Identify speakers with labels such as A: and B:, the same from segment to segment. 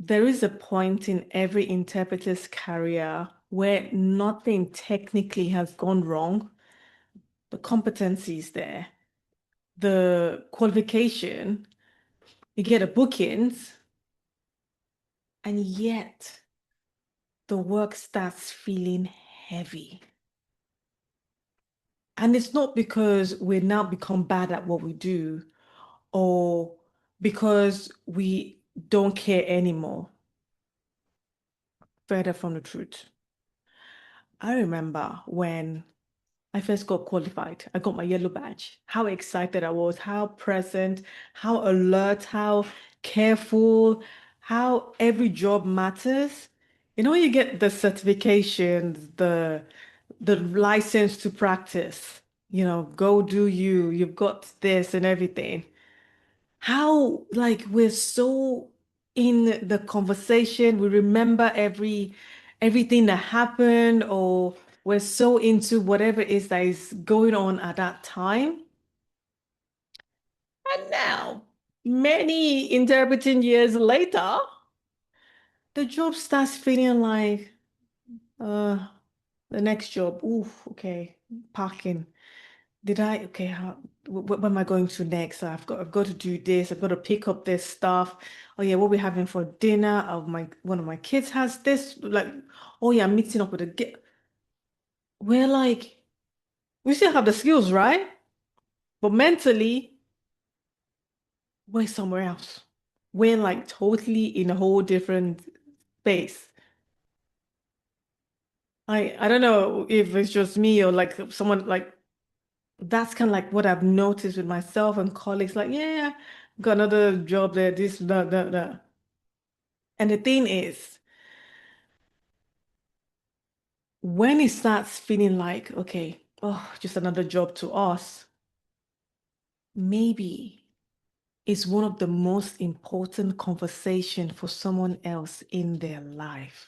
A: There is a point in every interpreter's career where nothing technically has gone wrong. The competency is there, the qualification, you get a bookings, and yet the work starts feeling heavy. And it's not because we now become bad at what we do or because we don't care anymore. Further from the truth. I remember when I first got qualified, I got my yellow badge. How excited I was, how present, how alert, how careful, how every job matters. You know, when you get the certifications, the license to practice, go do you, you've got this and everything. How like we're so in the conversation, we remember everything that happened, or we're so into whatever it is that is going on at that time. And now, many interpreting years later, the job starts feeling like uh the next job. Ooh, okay, parking. Did I? Okay, what am I going to next? So I've got to do this. I've got to pick up this stuff. Oh yeah, what we having for dinner? One of my kids has this. Like, oh yeah, I'm meeting up with a we're like, we still have the skills, right? But mentally, we're somewhere else. We're like totally in a whole different space. I don't know if it's just me or like someone like that's kind of like what I've noticed with myself and colleagues. Like, yeah, got another job there. This, that. And the thing is, when it starts feeling like, okay, oh, just another job to us, maybe it's one of the most important conversation for someone else in their life,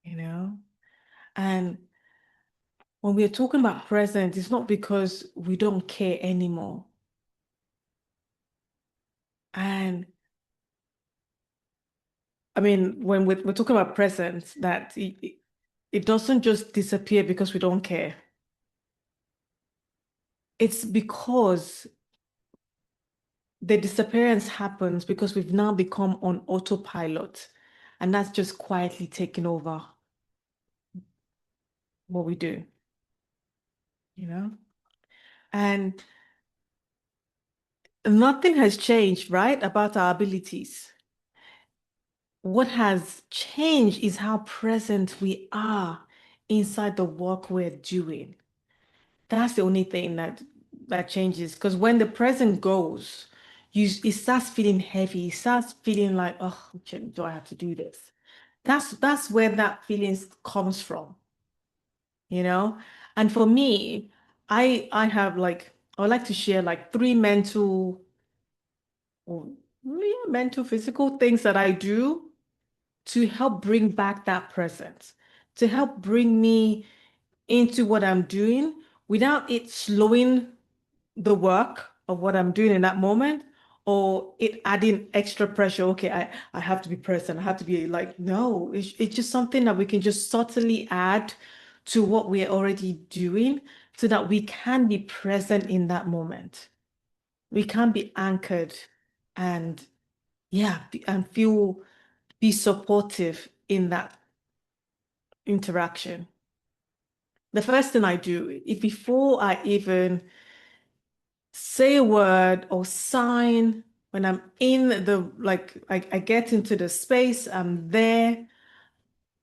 A: you know? And when we're talking about present, it's not because we don't care anymore. And I mean, when we're talking about present, that it doesn't just disappear because we don't care. It's because the disappearance happens because we've now become on autopilot, and that's just quietly taking over what we do, you know? And nothing has changed, right, about our abilities. What has changed is how present we are inside the work we're doing. That's the only thing that changes. Because when the present goes, it starts feeling heavy. It starts feeling like, oh, do I have to do this? That's where that feeling comes from, you know? And for me, I have like I would like to share like three or yeah, mental, physical things that I do to help bring back that presence, to help bring me into what I'm doing without it slowing the work of what I'm doing in that moment or it adding extra pressure. Okay, I have to be present. I have to be like, no, it's just something that we can just subtly add to what we're already doing so that we can be present in that moment. We can be anchored and yeah, and be supportive in that interaction. The first thing I do, if before I even say a word or sign, when I'm in like, I get into the space, I'm there,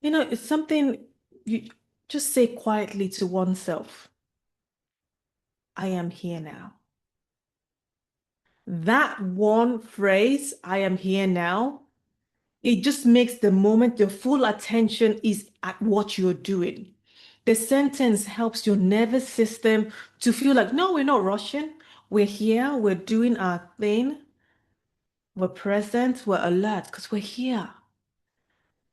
A: it's something you just say quietly to oneself, I am here now. That one phrase, I am here now, it just makes the moment your full attention is at what you're doing. The sentence helps your nervous system to feel like, no, we're not rushing. We're here, we're doing our thing, we're present, we're alert because we're here.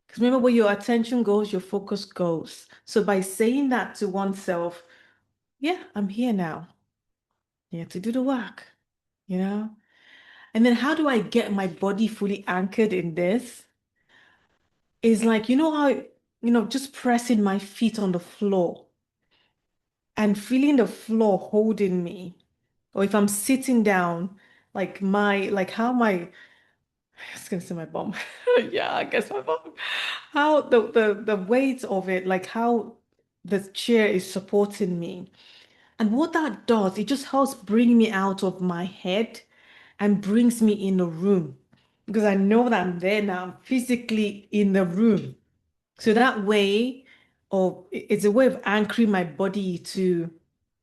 A: Because remember, where your attention goes, your focus goes. So by saying that to oneself, yeah, I'm here now. Here to do the work, you know? And then how do I get my body fully anchored in this? Is like, you know how, just pressing my feet on the floor and feeling the floor holding me. Or if I'm sitting down, like how my, I was gonna say my bum. Yeah, I guess my bum. How the weight of it, like how the chair is supporting me. And what that does, it just helps bring me out of my head and brings me in the room because I know that I'm there now, I'm physically in the room. So that way, or it's a way of anchoring my body to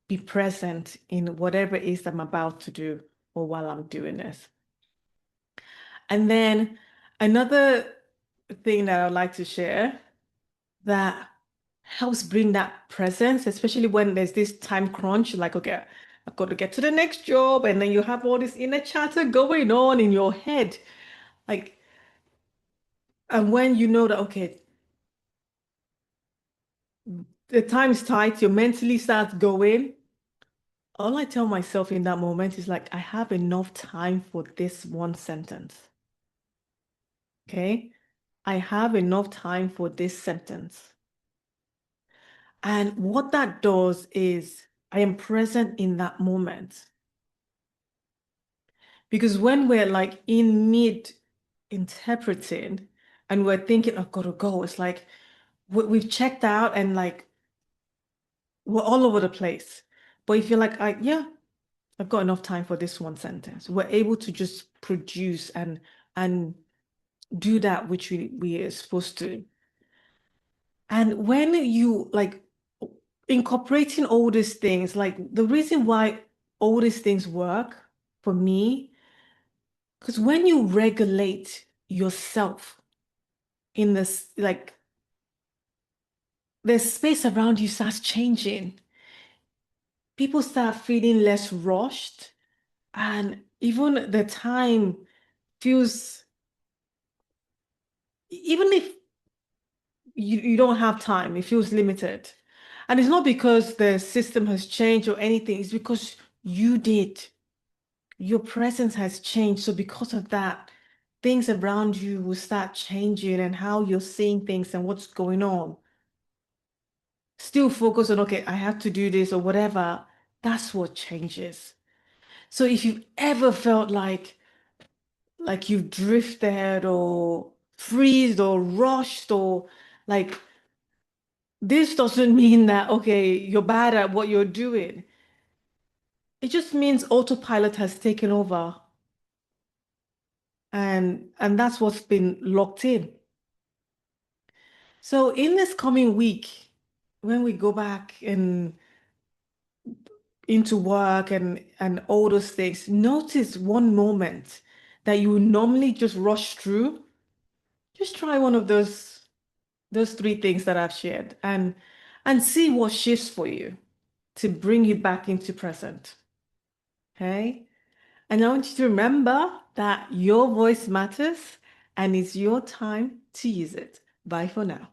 A: be present in whatever it is I'm about to do or while I'm doing this. And then another thing that I'd like to share that helps bring that presence, especially when there's this time crunch, like, okay, I've got to get to the next job, and then you have all this inner chatter going on in your head. Like, and when you know that, okay, the time's tight, your mentally starts going, all I tell myself in that moment is like, I have enough time for this one sentence. Okay? I have enough time for this sentence. And what that does is I am present in that moment. Because when we're like in mid interpreting and we're thinking, I've got to go, it's like we've checked out and like we're all over the place. But if you're like, yeah, I've got enough time for this one sentence, we're able to just produce and do that which we are supposed to. And when you like incorporating all these things, like the reason why all these things work for me, because when you regulate yourself in this, like the space around you starts changing, people start feeling less rushed, and even the time feels, even if you don't have time, it feels limited. And it's not because the system has changed or anything, it's because you did. Your presence has changed. So because of that, things around you will start changing and how you're seeing things and what's going on. Still focus on, okay, I have to do this or whatever. That's what changes. So if you've ever felt like you've drifted or freezed or rushed or like this doesn't mean that, okay, you're bad at what you're doing. It just means autopilot has taken over and that's what's been locked in. So in this coming week, when we go back and into work and all those things, notice one moment that you would normally just rush through. Just try one of those three things that I've shared and see what shifts for you to bring you back into present. Okay? And I want you to remember that your voice matters and it's your time to use it. Bye for now.